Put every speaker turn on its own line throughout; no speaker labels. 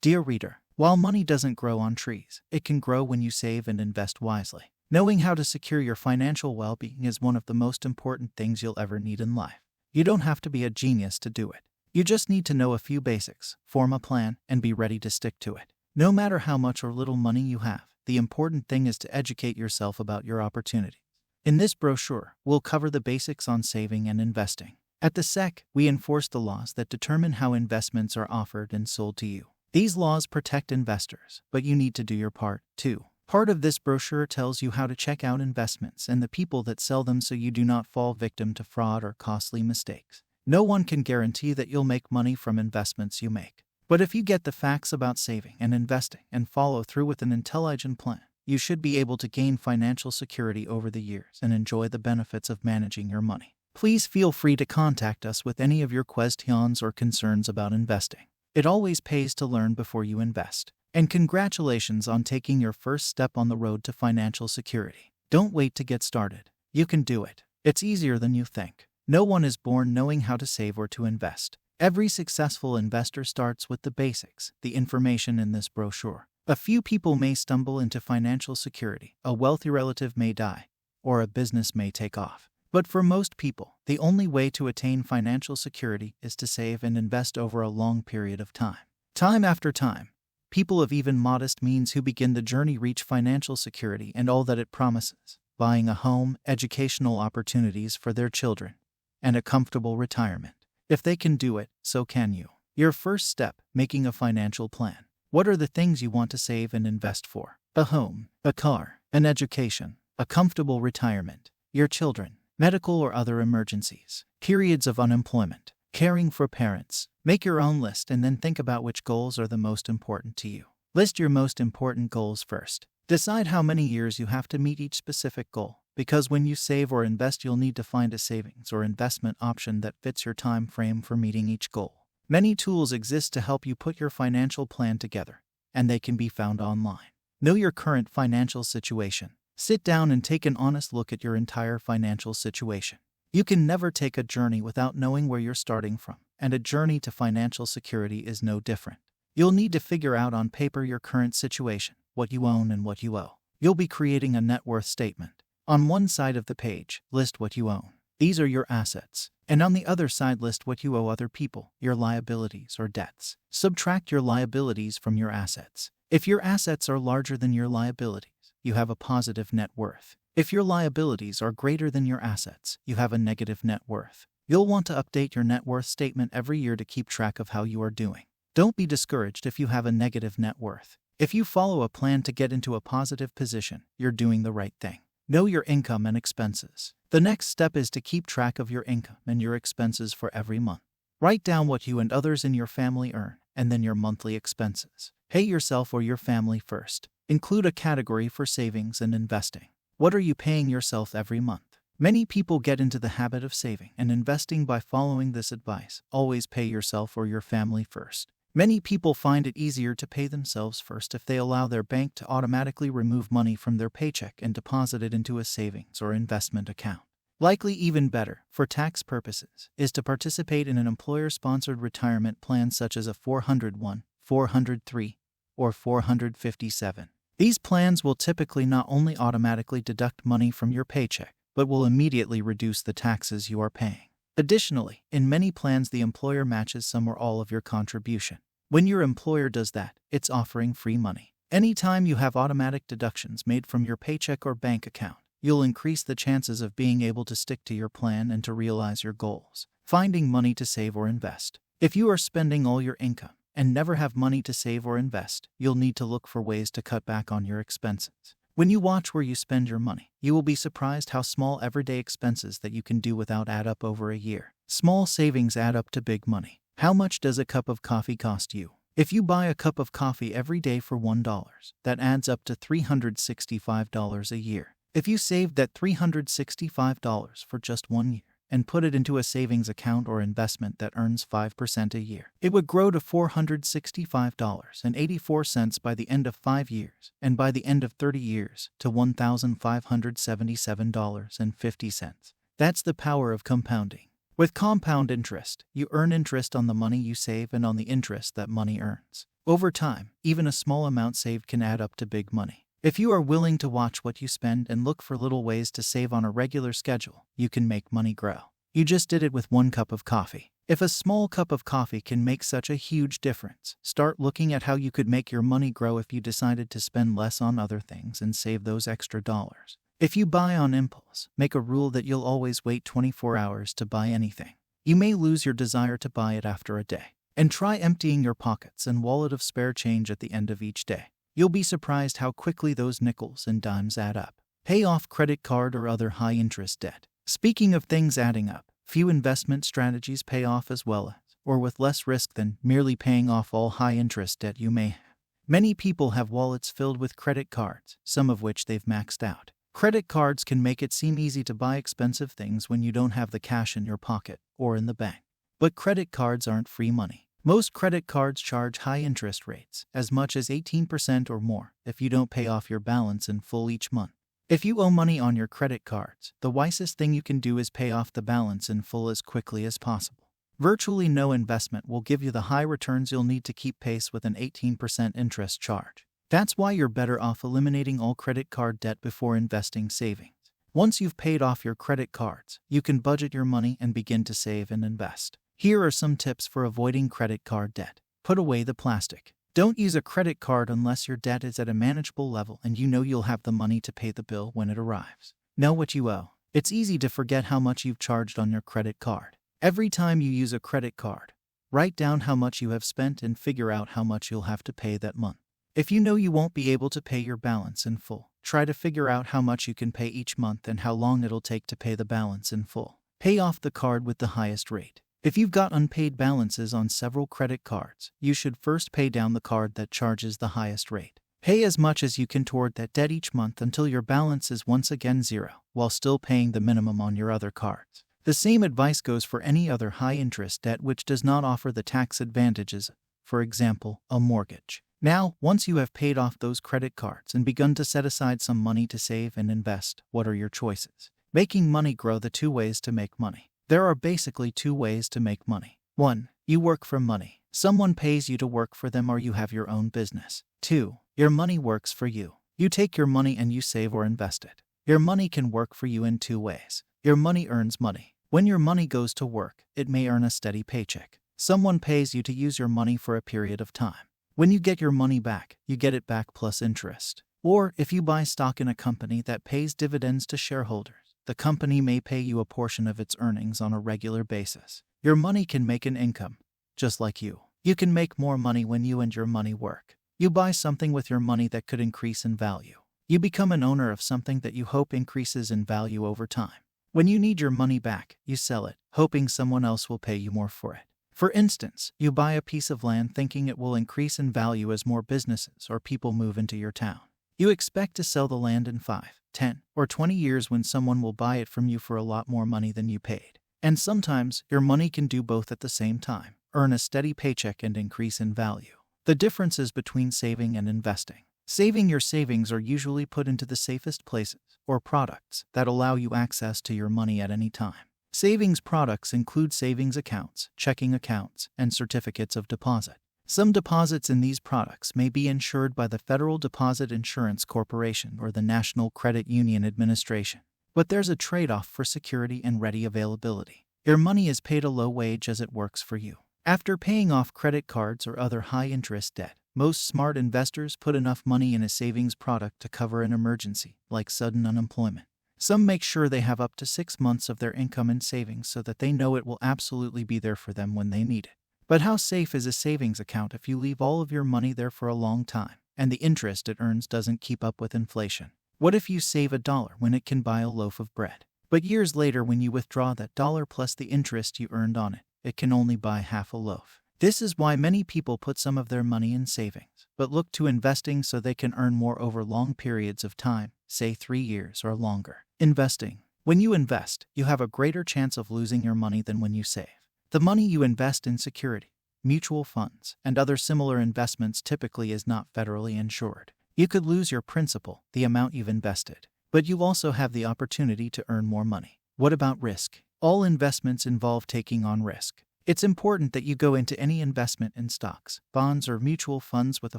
Dear reader, while money doesn't grow on trees, it can grow when you save and invest wisely. Knowing how to secure your financial well-being is one of the most important things you'll ever need in life. You don't have to be a genius to do it. You just need to know a few basics, form a plan, and be ready to stick to it. No matter how much or little money you have, the important thing is to educate yourself about your opportunities. In this brochure, we'll cover the basics on saving and investing. At the SEC, we enforce the laws that determine how investments are offered and sold to you. These laws protect investors, but you need to do your part, too. Part of this brochure tells you how to check out investments and the people that sell them so you do not fall victim to fraud or costly mistakes. No one can guarantee that you'll make money from investments you make. But if you get the facts about saving and investing and follow through with an intelligent plan, you should be able to gain financial security over the years and enjoy the benefits of managing your money. Please feel free to contact us with any of your questions or concerns about investing. It always pays to learn before you invest. And congratulations on taking your first step on the road to financial security. Don't wait to get started. You can do it. It's easier than you think. No one is born knowing how to save or to invest. Every successful investor starts with the basics, the information in this brochure. A few people may stumble into financial security, a wealthy relative may die, or a business may take off. But for most people, the only way to attain financial security is to save and invest over a long period of time. Time after time, people of even modest means who begin the journey reach financial security and all that it promises: buying a home, educational opportunities for their children, and a comfortable retirement. If they can do it, so can you. Your first step, making a financial plan. What are the things you want to save and invest for? A home, a car, an education, a comfortable retirement, your children, medical or other emergencies, periods of unemployment, caring for parents. Make your own list and then think about which goals are the most important to you. List your most important goals first. Decide how many years you have to meet each specific goal, because when you save or invest, you'll need to find a savings or investment option that fits your time frame for meeting each goal. Many tools exist to help you put your financial plan together, and they can be found online. Know your current financial situation. Sit down and take an honest look at your entire financial situation. You can never take a journey without knowing where you're starting from, and a journey to financial security is no different. You'll need to figure out on paper your current situation, what you own and what you owe. You'll be creating a net worth statement. On one side of the page, list what you own. These are your assets. And on the other side, list what you owe other people, your liabilities or debts. Subtract your liabilities from your assets. If your assets are larger than your liabilities, you have a positive net worth. If your liabilities are greater than your assets, you have a negative net worth. You'll want to update your net worth statement every year to keep track of how you are doing. Don't be discouraged if you have a negative net worth. If you follow a plan to get into a positive position, you're doing the right thing. Know your income and expenses. The next step is to keep track of your income and your expenses for every month. Write down what you and others in your family earn, and then your monthly expenses. Pay yourself or your family first. Include a category for savings and investing. What are you paying yourself every month? Many people get into the habit of saving and investing by following this advice. Always pay yourself or your family first. Many people find it easier to pay themselves first if they allow their bank to automatically remove money from their paycheck and deposit it into a savings or investment account. Likely even better, for tax purposes, is to participate in an employer-sponsored retirement plan such as a 401, 403, or 457. These plans will typically not only automatically deduct money from your paycheck, but will immediately reduce the taxes you are paying. Additionally, in many plans the employer matches some or all of your contribution. When your employer does that, it's offering free money. Anytime you have automatic deductions made from your paycheck or bank account, you'll increase the chances of being able to stick to your plan and to realize your goals. Finding money to save or invest. If you are spending all your income and never have money to save or invest, you'll need to look for ways to cut back on your expenses. When you watch where you spend your money, you will be surprised how small everyday expenses that you can do without add up over a year. Small savings add up to big money. How much does a cup of coffee cost you? If you buy a cup of coffee every day for $1, that adds up to $365 a year. If you saved that $365 for just 1 year, and put it into a savings account or investment that earns 5% a year, it would grow to $465.84 by the end of 5 years, and by the end of 30 years, to $1,577.50. That's the power of compounding. With compound interest, you earn interest on the money you save and on the interest that money earns. Over time, even a small amount saved can add up to big money. If you are willing to watch what you spend and look for little ways to save on a regular schedule, you can make money grow. You just did it with 1 cup of coffee. If a small cup of coffee can make such a huge difference, start looking at how you could make your money grow if you decided to spend less on other things and save those extra dollars. If you buy on impulse, make a rule that you'll always wait 24 hours to buy anything. You may lose your desire to buy it after a day. And try emptying your pockets and wallet of spare change at the end of each day. You'll be surprised how quickly those nickels and dimes add up. Pay off credit card or other high-interest debt. Speaking of things adding up, few investment strategies pay off as well as, or with less risk than, merely paying off all high-interest debt you may have. Many people have wallets filled with credit cards, some of which they've maxed out. Credit cards can make it seem easy to buy expensive things when you don't have the cash in your pocket or in the bank. But credit cards aren't free money. Most credit cards charge high interest rates, as much as 18% or more, if you don't pay off your balance in full each month. If you owe money on your credit cards, the wisest thing you can do is pay off the balance in full as quickly as possible. Virtually no investment will give you the high returns you'll need to keep pace with an 18% interest charge. That's why you're better off eliminating all credit card debt before investing savings. Once you've paid off your credit cards, you can budget your money and begin to save and invest. Here are some tips for avoiding credit card debt. Put away the plastic. Don't use a credit card unless your debt is at a manageable level and you know you'll have the money to pay the bill when it arrives. Know what you owe. It's easy to forget how much you've charged on your credit card. Every time you use a credit card, write down how much you have spent and figure out how much you'll have to pay that month. If you know you won't be able to pay your balance in full, try to figure out how much you can pay each month and how long it'll take to pay the balance in full. Pay off the card with the highest rate. If you've got unpaid balances on several credit cards, you should first pay down the card that charges the highest rate. Pay as much as you can toward that debt each month until your balance is once again zero, while still paying the minimum on your other cards. The same advice goes for any other high-interest debt which does not offer the tax advantages, for example, a mortgage. Now, once you have paid off those credit cards and begun to set aside some money to save and invest, what are your choices? Making money grow. The 2 ways to make money. There are basically 2 ways to make money. 1. You work for money. Someone pays you to work for them or you have your own business. 2. Your money works for you. You take your money and you save or invest it. Your money can work for you in 2 ways. Your money earns money. When your money goes to work, it may earn a steady paycheck. Someone pays you to use your money for a period of time. When you get your money back, you get it back plus interest. Or, if you buy stock in a company that pays dividends to shareholders, the company may pay you a portion of its earnings on a regular basis. Your money can make an income, just like you. You can make more money when you and your money work. You buy something with your money that could increase in value. You become an owner of something that you hope increases in value over time. When you need your money back, you sell it, hoping someone else will pay you more for it. For instance, you buy a piece of land thinking it will increase in value as more businesses or people move into your town. You expect to sell the land in 5, 10, or 20 years when someone will buy it from you for a lot more money than you paid. And sometimes, your money can do both at the same time, earn a steady paycheck and increase in value. The differences between saving and investing. Saving. Your savings are usually put into the safest places, or products, that allow you access to your money at any time. Savings products include savings accounts, checking accounts, and certificates of deposit. Some deposits in these products may be insured by the Federal Deposit Insurance Corporation or the National Credit Union Administration. But there's a trade-off for security and ready availability. Your money is paid a low wage as it works for you. After paying off credit cards or other high-interest debt, most smart investors put enough money in a savings product to cover an emergency, like sudden unemployment. Some make sure they have up to 6 months of their income in savings so that they know it will absolutely be there for them when they need it. But how safe is a savings account if you leave all of your money there for a long time, and the interest it earns doesn't keep up with inflation? What if you save $1 when it can buy a loaf of bread? But years later, when you withdraw that dollar plus the interest you earned on it, it can only buy half a loaf. This is why many people put some of their money in savings, but look to investing so they can earn more over long periods of time, say 3 years or longer. Investing. When you invest, you have a greater chance of losing your money than when you save. The money you invest in security, mutual funds, and other similar investments typically is not federally insured. You could lose your principal, the amount you've invested, but you also have the opportunity to earn more money. What about risk? All investments involve taking on risk. It's important that you go into any investment in stocks, bonds, or mutual funds with a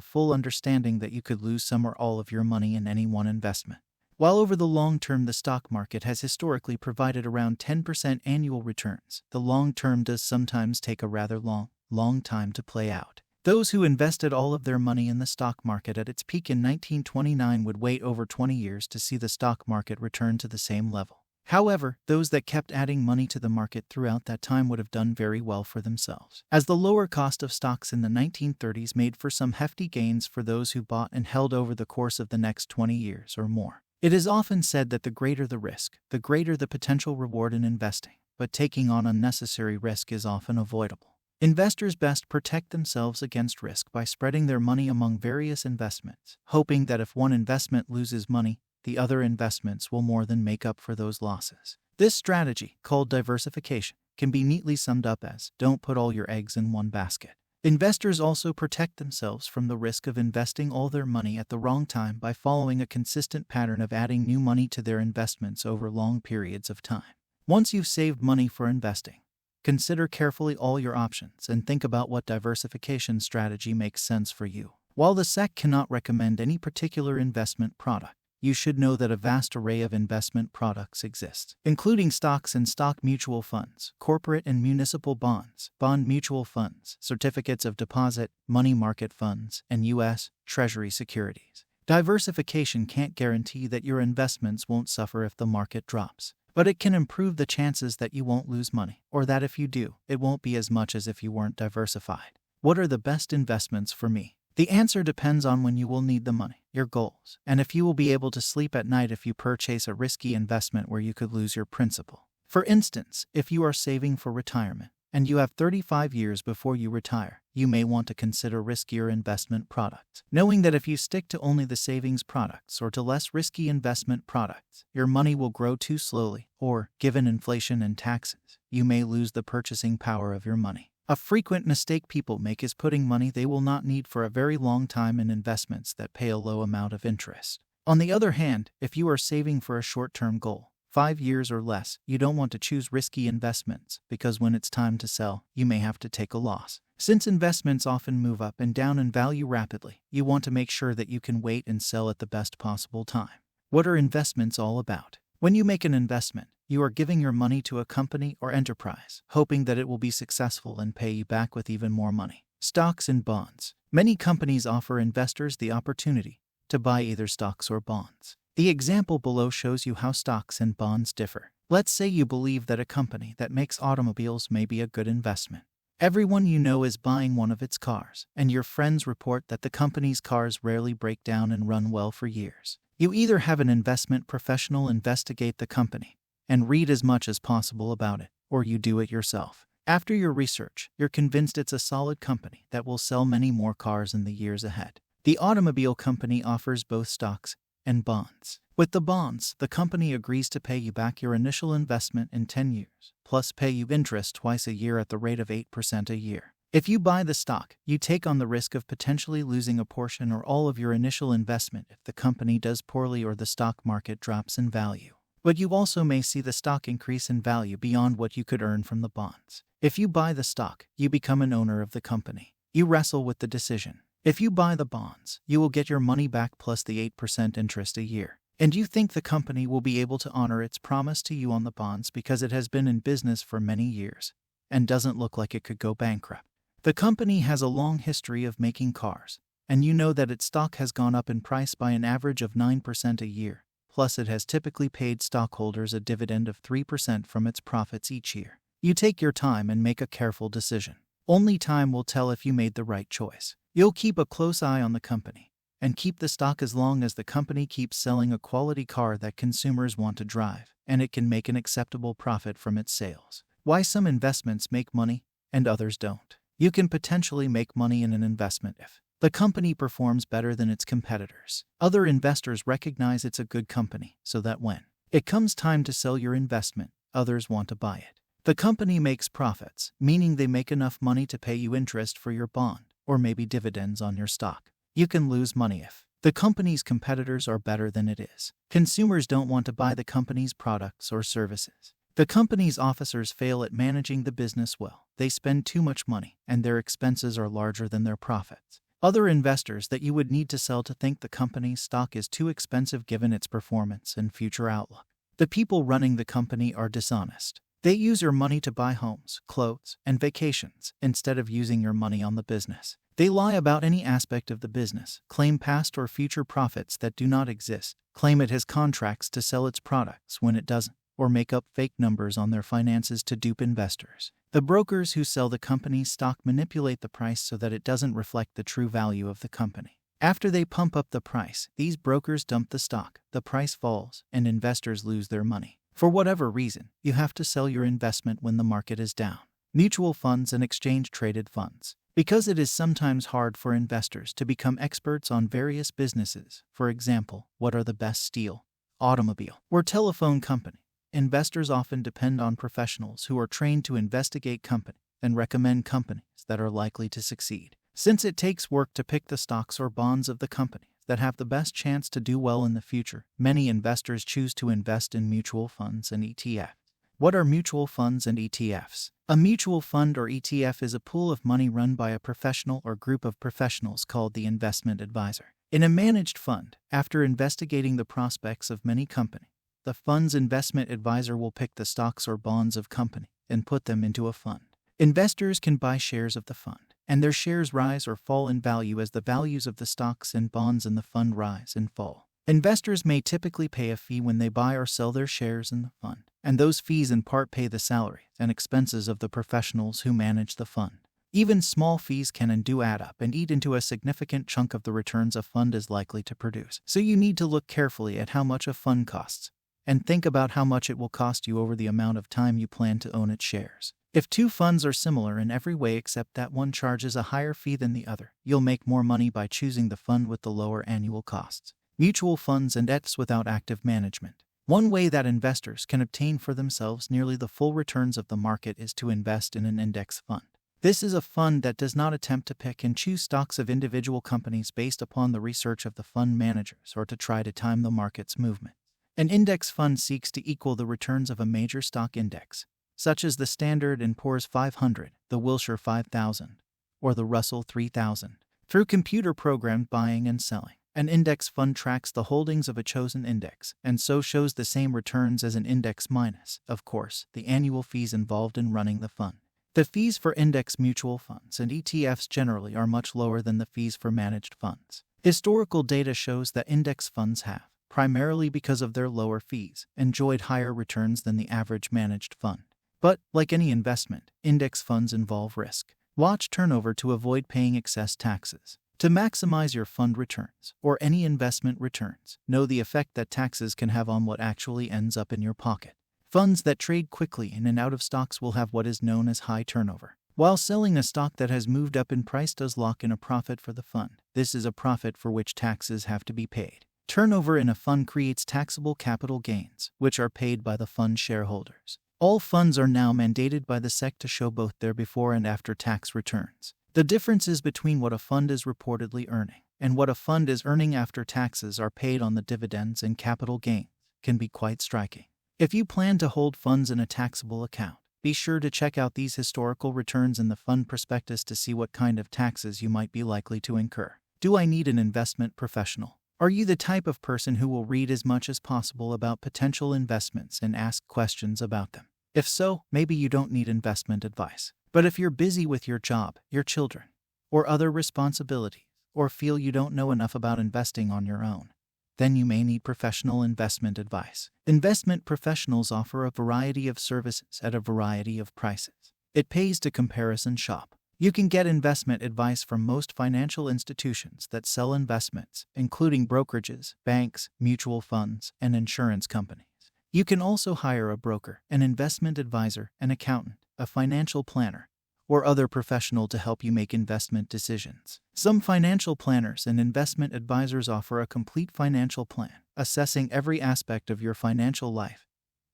full understanding that you could lose some or all of your money in any one investment. While over the long term the stock market has historically provided around 10% annual returns, the long term does sometimes take a rather long time to play out. Those who invested all of their money in the stock market at its peak in 1929 would wait over 20 years to see the stock market return to the same level. However, those that kept adding money to the market throughout that time would have done very well for themselves, as the lower cost of stocks in the 1930s made for some hefty gains for those who bought and held over the course of the next 20 years or more. It is often said that the greater the risk, the greater the potential reward in investing, but taking on unnecessary risk is often avoidable. Investors best protect themselves against risk by spreading their money among various investments, hoping that if one investment loses money, the other investments will more than make up for those losses. This strategy, called diversification, can be neatly summed up as, don't put all your eggs in one basket. Investors also protect themselves from the risk of investing all their money at the wrong time by following a consistent pattern of adding new money to their investments over long periods of time. Once you've saved money for investing, consider carefully all your options and think about what diversification strategy makes sense for you. While the SEC cannot recommend any particular investment product, you should know that a vast array of investment products exist, including stocks and stock mutual funds, corporate and municipal bonds, bond mutual funds, certificates of deposit, money market funds, and U.S. Treasury securities. Diversification can't guarantee that your investments won't suffer if the market drops, but it can improve the chances that you won't lose money, or that if you do, it won't be as much as if you weren't diversified. What are the best investments for me? The answer depends on when you will need the money, your goals, and if you will be able to sleep at night if you purchase a risky investment where you could lose your principal. For instance, if you are saving for retirement and you have 35 years before you retire, you may want to consider riskier investment products, knowing that if you stick to only the savings products or to less risky investment products, your money will grow too slowly, or, given inflation and taxes, you may lose the purchasing power of your money. A frequent mistake people make is putting money they will not need for a very long time in investments that pay a low amount of interest. On the other hand, if you are saving for a short-term goal, 5 years or less, you don't want to choose risky investments because when it's time to sell, you may have to take a loss. Since investments often move up and down in value rapidly, you want to make sure that you can wait and sell at the best possible time. What are investments all about? When you make an investment, you are giving your money to a company or enterprise, hoping that it will be successful and pay you back with even more money. Stocks and bonds. Many companies offer investors the opportunity to buy either stocks or bonds. The example below shows you how stocks and bonds differ. Let's say you believe that a company that makes automobiles may be a good investment. Everyone you know is buying one of its cars, and your friends report that the company's cars rarely break down and run well for years. You either have an investment professional investigate the company and read as much as possible about it, or you do it yourself. After your research, you're convinced it's a solid company that will sell many more cars in the years ahead. The automobile company offers both stocks and bonds. With the bonds, the company agrees to pay you back your initial investment in 10 years, plus pay you interest twice a year at the rate of 8% a year. If you buy the stock, you take on the risk of potentially losing a portion or all of your initial investment if the company does poorly or the stock market drops in value. But you also may see the stock increase in value beyond what you could earn from the bonds. If you buy the stock, you become an owner of the company. You wrestle with the decision. If you buy the bonds, you will get your money back plus the 8% interest a year. And you think the company will be able to honor its promise to you on the bonds because it has been in business for many years and doesn't look like it could go bankrupt. The company has a long history of making cars, and you know that its stock has gone up in price by an average of 9% a year. Plus it has typically paid stockholders a dividend of 3% from its profits each year. You take your time and make a careful decision. Only time will tell if you made the right choice. You'll keep a close eye on the company and keep the stock as long as the company keeps selling a quality car that consumers want to drive, and it can make an acceptable profit from its sales. Why some investments make money and others don't. You can potentially make money in an investment if the company performs better than its competitors. Other investors recognize it's a good company, so that when it comes time to sell your investment, others want to buy it. The company makes profits, meaning they make enough money to pay you interest for your bond, or maybe dividends on your stock. You can lose money if the company's competitors are better than it is. Consumers don't want to buy the company's products or services. The company's officers fail at managing the business well. They spend too much money, and their expenses are larger than their profits. Other investors that you would need to sell to think the company's stock is too expensive given its performance and future outlook. The people running the company are dishonest. They use your money to buy homes, clothes, and vacations instead of using your money on the business. They lie about any aspect of the business, claim past or future profits that do not exist, claim it has contracts to sell its products when it doesn't, or make up fake numbers on their finances to dupe investors. The brokers who sell the company's stock manipulate the price so that it doesn't reflect the true value of the company. After they pump up the price, these brokers dump the stock, the price falls, and investors lose their money. For whatever reason, you have to sell your investment when the market is down. Mutual funds and exchange-traded funds. Because it is sometimes hard for investors to become experts on various businesses, for example, what are the best steel, automobile, or telephone company, investors often depend on professionals who are trained to investigate companies and recommend companies that are likely to succeed. Since it takes work to pick the stocks or bonds of the companies that have the best chance to do well in the future, many investors choose to invest in mutual funds and ETFs. What are mutual funds and ETFs? A mutual fund or ETF is a pool of money run by a professional or group of professionals called the investment advisor. In a managed fund, after investigating the prospects of many companies, the fund's investment advisor will pick the stocks or bonds of company and put them into a fund. Investors can buy shares of the fund, and their shares rise or fall in value as the values of the stocks and bonds in the fund rise and fall. Investors may typically pay a fee when they buy or sell their shares in the fund, and those fees in part pay the salaries and expenses of the professionals who manage the fund. Even small fees can and do add up and eat into a significant chunk of the returns a fund is likely to produce. So you need to look carefully at how much a fund costs, and think about how much it will cost you over the amount of time you plan to own its shares. If two funds are similar in every way except that one charges a higher fee than the other, you'll make more money by choosing the fund with the lower annual costs. Mutual funds and ETFs without active management. One way that investors can obtain for themselves nearly the full returns of the market is to invest in an index fund. This is a fund that does not attempt to pick and choose stocks of individual companies based upon the research of the fund managers or to try to time the market's movement. An index fund seeks to equal the returns of a major stock index, such as the Standard & Poor's 500, the Wilshire 5000, or the Russell 3000, through computer-programmed buying and selling. An index fund tracks the holdings of a chosen index, and so shows the same returns as an index minus, of course, the annual fees involved in running the fund. The fees for index mutual funds and ETFs generally are much lower than the fees for managed funds. Historical data shows that index funds have, primarily because of their lower fees, enjoyed higher returns than the average managed fund. But, like any investment, index funds involve risk. Watch turnover to avoid paying excess taxes. To maximize your fund returns, or any investment returns, know the effect that taxes can have on what actually ends up in your pocket. Funds that trade quickly in and out of stocks will have what is known as high turnover. While selling a stock that has moved up in price does lock in a profit for the fund, this is a profit for which taxes have to be paid. Turnover in a fund creates taxable capital gains, which are paid by the fund shareholders. All funds are now mandated by the SEC to show both their before and after tax returns. The differences between what a fund is reportedly earning and what a fund is earning after taxes are paid on the dividends and capital gains can be quite striking. If you plan to hold funds in a taxable account, be sure to check out these historical returns in the fund prospectus to see what kind of taxes you might be likely to incur. Do I need an investment professional? Are you the type of person who will read as much as possible about potential investments and ask questions about them? If so, maybe you don't need investment advice. But if you're busy with your job, your children, or other responsibilities, or feel you don't know enough about investing on your own, then you may need professional investment advice. Investment professionals offer a variety of services at a variety of prices. It pays to comparison shop. You can get investment advice from most financial institutions that sell investments, including brokerages, banks, mutual funds, and insurance companies. You can also hire a broker, an investment advisor, an accountant, a financial planner, or other professional to help you make investment decisions. Some financial planners and investment advisors offer a complete financial plan, assessing every aspect of your financial life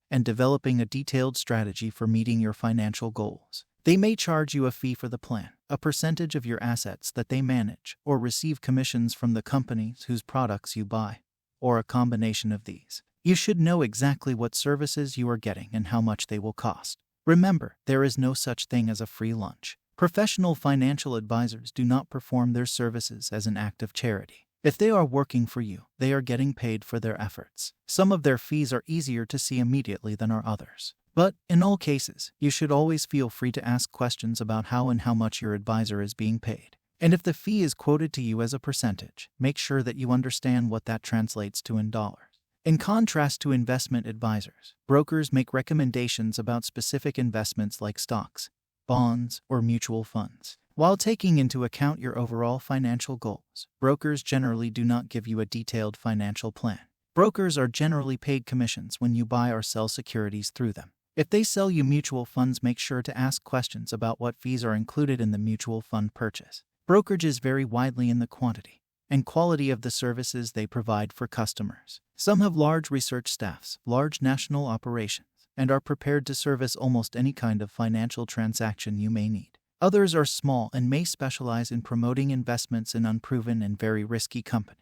and developing a detailed strategy for meeting your financial goals. They may charge you a fee for the plan, a percentage of your assets that they manage, or receive commissions from the companies whose products you buy, or a combination of these. You should know exactly what services you are getting and how much they will cost. Remember, there is no such thing as a free lunch. Professional financial advisors do not perform their services as an act of charity. If they are working for you, they are getting paid for their efforts. Some of their fees are easier to see immediately than are others. But, in all cases, you should always feel free to ask questions about how and how much your advisor is being paid. And if the fee is quoted to you as a percentage, make sure that you understand what that translates to in dollars. In contrast to investment advisors, brokers make recommendations about specific investments like stocks, bonds, or mutual funds. While taking into account your overall financial goals, brokers generally do not give you a detailed financial plan. Brokers are generally paid commissions when you buy or sell securities through them. If they sell you mutual funds, make sure to ask questions about what fees are included in the mutual fund purchase. Brokerages vary widely in the quantity and quality of the services they provide for customers. Some have large research staffs, large national operations, and are prepared to service almost any kind of financial transaction you may need. Others are small and may specialize in promoting investments in unproven and very risky companies.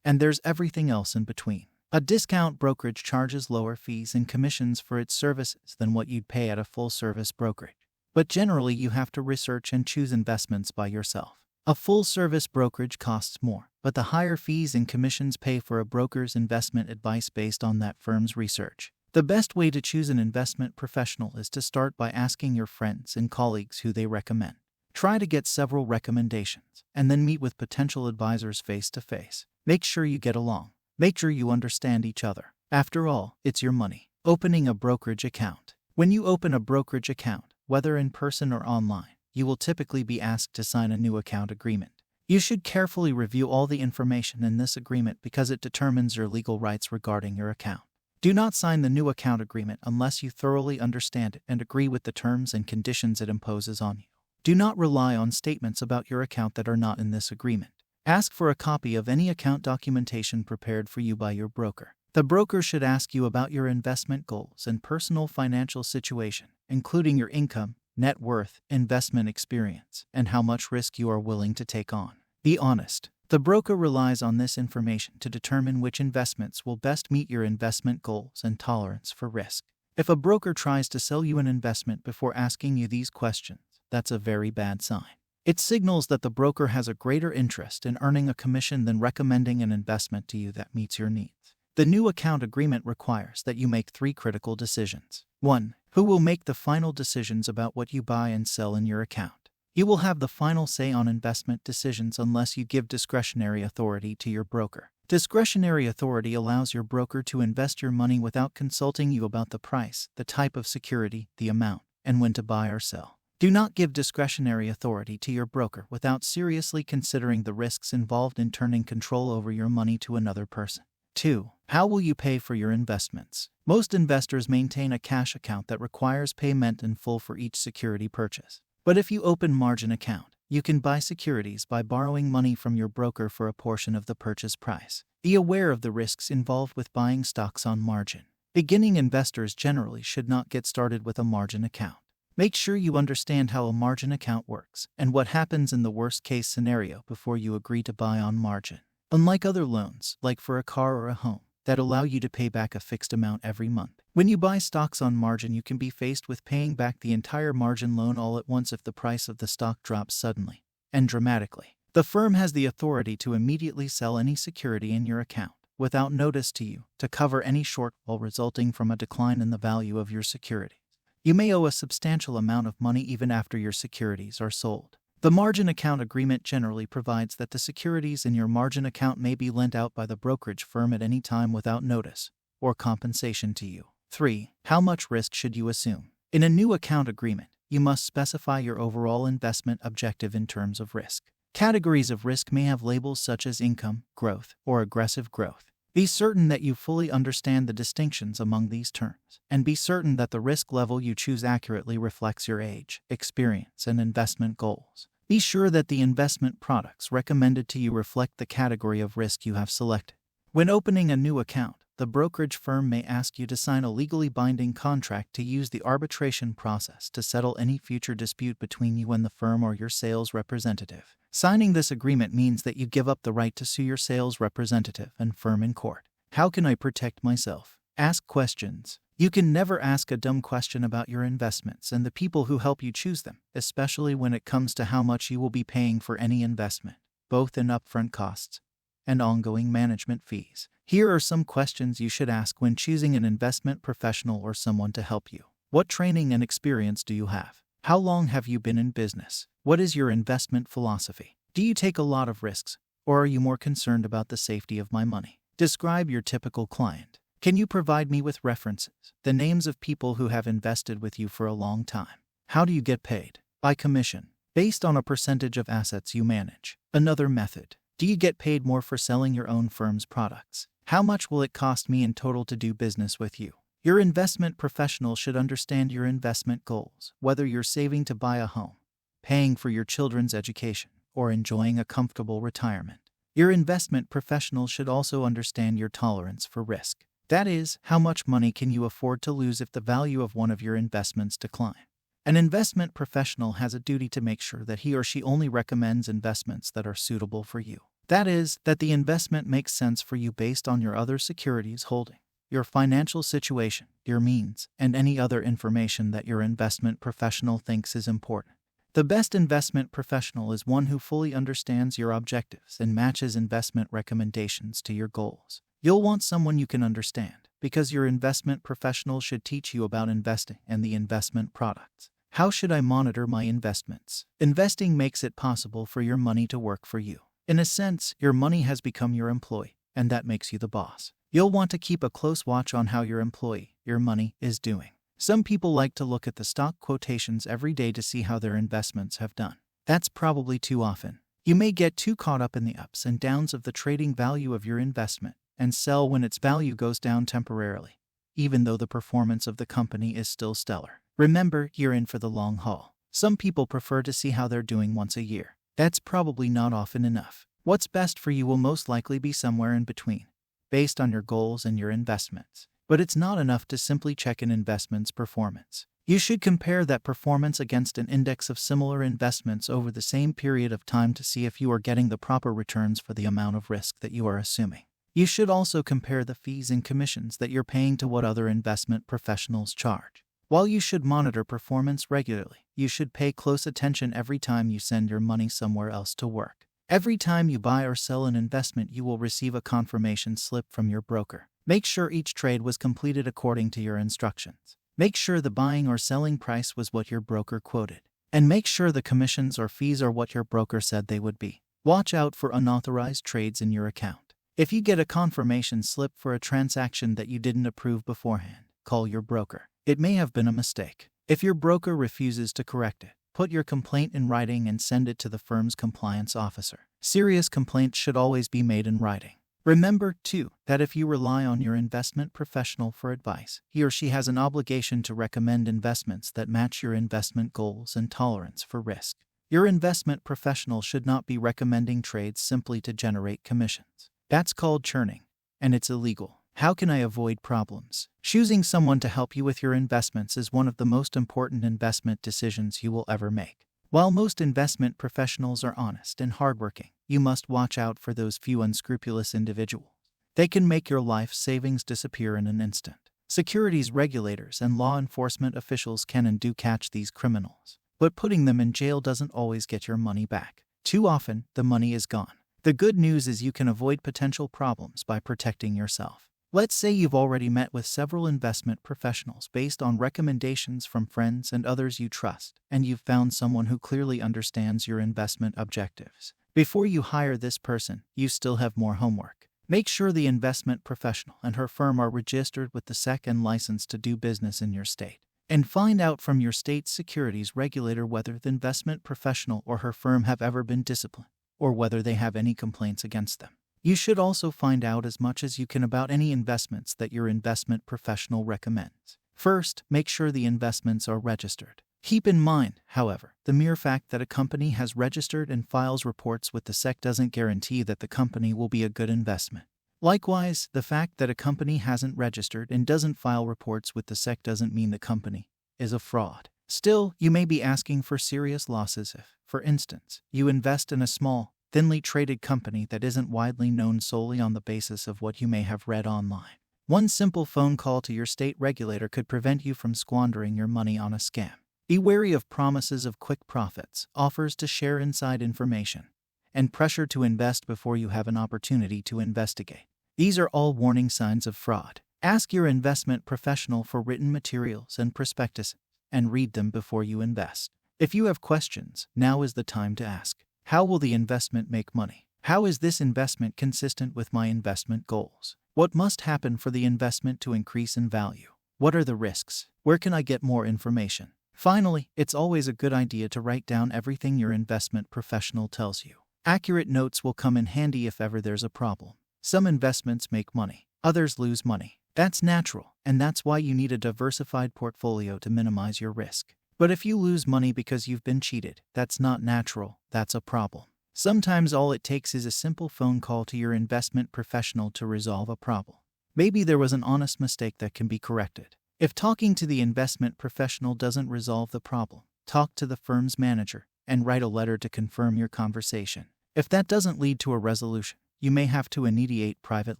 And there's everything else in between. A discount brokerage charges lower fees and commissions for its services than what you'd pay at a full-service brokerage. But generally, you have to research and choose investments by yourself. A full-service brokerage costs more, but the higher fees and commissions pay for a broker's investment advice based on that firm's research. The best way to choose an investment professional is to start by asking your friends and colleagues who they recommend. Try to get several recommendations, and then meet with potential advisors face to face. Make sure you get along. Make sure you understand each other. After all, it's your money. Opening a brokerage account. When you open a brokerage account, whether in person or online, you will typically be asked to sign a new account agreement. You should carefully review all the information in this agreement because it determines your legal rights regarding your account. Do not sign the new account agreement unless you thoroughly understand it and agree with the terms and conditions it imposes on you. Do not rely on statements about your account that are not in this agreement. Ask for a copy of any account documentation prepared for you by your broker. The broker should ask you about your investment goals and personal financial situation, including your income, net worth, investment experience, and how much risk you are willing to take on. Be honest. The broker relies on this information to determine which investments will best meet your investment goals and tolerance for risk. If a broker tries to sell you an investment before asking you these questions, that's a very bad sign. It signals that the broker has a greater interest in earning a commission than recommending an investment to you that meets your needs. The new account agreement requires that you make 3 critical decisions. 1. Who will make the final decisions about what you buy and sell in your account? You will have the final say on investment decisions unless you give discretionary authority to your broker. Discretionary authority allows your broker to invest your money without consulting you about the price, the type of security, the amount, and when to buy or sell. Do not give discretionary authority to your broker without seriously considering the risks involved in turning control over your money to another person. 2. How will you pay for your investments? Most investors maintain a cash account that requires payment in full for each security purchase. But if you open margin account, you can buy securities by borrowing money from your broker for a portion of the purchase price. Be aware of the risks involved with buying stocks on margin. Beginning investors generally should not get started with a margin account. Make sure you understand how a margin account works and what happens in the worst-case scenario before you agree to buy on margin. Unlike other loans, like for a car or a home, that allow you to pay back a fixed amount every month, when you buy stocks on margin, you can be faced with paying back the entire margin loan all at once if the price of the stock drops suddenly and dramatically. The firm has the authority to immediately sell any security in your account without notice to you to cover any shortfall resulting from a decline in the value of your securities. You may owe a substantial amount of money even after your securities are sold. The margin account agreement generally provides that the securities in your margin account may be lent out by the brokerage firm at any time without notice or compensation to you. 3. How much risk should you assume? In a new account agreement, you must specify your overall investment objective in terms of risk. Categories of risk may have labels such as income, growth, or aggressive growth. Be certain that you fully understand the distinctions among these terms, and be certain that the risk level you choose accurately reflects your age, experience, and investment goals. Be sure that the investment products recommended to you reflect the category of risk you have selected. When opening a new account, the brokerage firm may ask you to sign a legally binding contract to use the arbitration process to settle any future dispute between you and the firm or your sales representative. Signing this agreement means that you give up the right to sue your sales representative and firm in court. How can I protect myself? Ask questions. You can never ask a dumb question about your investments and the people who help you choose them, especially when it comes to how much you will be paying for any investment, both in upfront costs and ongoing management fees. Here are some questions you should ask when choosing an investment professional or someone to help you. What training and experience do you have? How long have you been in business? What is your investment philosophy? Do you take a lot of risks, or are you more concerned about the safety of my money? Describe your typical client. Can you provide me with references, the names of people who have invested with you for a long time? How do you get paid? By commission, based on a percentage of assets you manage. Another method. Do you get paid more for selling your own firm's products? How much will it cost me in total to do business with you? Your investment professional should understand your investment goals, whether you're saving to buy a home, paying for your children's education, or enjoying a comfortable retirement. Your investment professional should also understand your tolerance for risk. That is, how much money can you afford to lose if the value of one of your investments decline? An investment professional has a duty to make sure that he or she only recommends investments that are suitable for you. That is, that the investment makes sense for you based on your other securities holding, your financial situation, your means, and any other information that your investment professional thinks is important. The best investment professional is one who fully understands your objectives and matches investment recommendations to your goals. You'll want someone you can understand, because your investment professional should teach you about investing and the investment products. How should I monitor my investments? Investing makes it possible for your money to work for you. In a sense, your money has become your employee, and that makes you the boss. You'll want to keep a close watch on how your employee, your money, is doing. Some people like to look at the stock quotations every day to see how their investments have done. That's probably too often. You may get too caught up in the ups and downs of the trading value of your investment and sell when its value goes down temporarily, even though the performance of the company is still stellar. Remember, you're in for the long haul. Some people prefer to see how they're doing once a year. That's probably not often enough. What's best for you will most likely be somewhere in between, based on your goals and your investments. But it's not enough to simply check an investment's performance. You should compare that performance against an index of similar investments over the same period of time to see if you are getting the proper returns for the amount of risk that you are assuming. You should also compare the fees and commissions that you're paying to what other investment professionals charge. While you should monitor performance regularly, you should pay close attention every time you send your money somewhere else to work. Every time you buy or sell an investment, you will receive a confirmation slip from your broker. Make sure each trade was completed according to your instructions. Make sure the buying or selling price was what your broker quoted. And make sure the commissions or fees are what your broker said they would be. Watch out for unauthorized trades in your account. If you get a confirmation slip for a transaction that you didn't approve beforehand, call your broker. It may have been a mistake. If your broker refuses to correct it, put your complaint in writing and send it to the firm's compliance officer. Serious complaints should always be made in writing. Remember, too, that if you rely on your investment professional for advice, he or she has an obligation to recommend investments that match your investment goals and tolerance for risk. Your investment professional should not be recommending trades simply to generate commissions. That's called churning, and it's illegal. How can I avoid problems? Choosing someone to help you with your investments is one of the most important investment decisions you will ever make. While most investment professionals are honest and hardworking, you must watch out for those few unscrupulous individuals. They can make your life savings disappear in an instant. Securities regulators and law enforcement officials can and do catch these criminals, but putting them in jail doesn't always get your money back. Too often, the money is gone. The good news is you can avoid potential problems by protecting yourself. Let's say you've already met with several investment professionals based on recommendations from friends and others you trust, and you've found someone who clearly understands your investment objectives. Before you hire this person, you still have more homework. Make sure the investment professional and her firm are registered with the SEC and licensed to do business in your state. And find out from your state's securities regulator whether the investment professional or her firm have ever been disciplined, or whether they have any complaints against them. You should also find out as much as you can about any investments that your investment professional recommends. First, make sure the investments are registered. Keep in mind, however, the mere fact that a company has registered and files reports with the SEC doesn't guarantee that the company will be a good investment. Likewise, the fact that a company hasn't registered and doesn't file reports with the SEC doesn't mean the company is a fraud. Still, you may be asking for serious losses if, for instance, you invest in a small, thinly traded company that isn't widely known solely on the basis of what you may have read online. One simple phone call to your state regulator could prevent you from squandering your money on a scam. Be wary of promises of quick profits, offers to share inside information, and pressure to invest before you have an opportunity to investigate. These are all warning signs of fraud. Ask your investment professional for written materials and prospectuses, and read them before you invest. If you have questions, now is the time to ask. How will the investment make money? How is this investment consistent with my investment goals? What must happen for the investment to increase in value? What are the risks? Where can I get more information? Finally, it's always a good idea to write down everything your investment professional tells you. Accurate notes will come in handy if ever there's a problem. Some investments make money, others lose money. That's natural, and that's why you need a diversified portfolio to minimize your risk. But if you lose money because you've been cheated, that's not natural, that's a problem. Sometimes all it takes is a simple phone call to your investment professional to resolve a problem. Maybe there was an honest mistake that can be corrected. If talking to the investment professional doesn't resolve the problem, talk to the firm's manager and write a letter to confirm your conversation. If that doesn't lead to a resolution, you may have to initiate private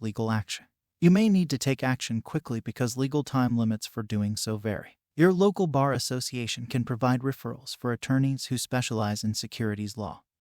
legal action. You may need to take action quickly because legal time limits for doing so vary. Your local bar association can provide referrals for attorneys who specialize in securities law.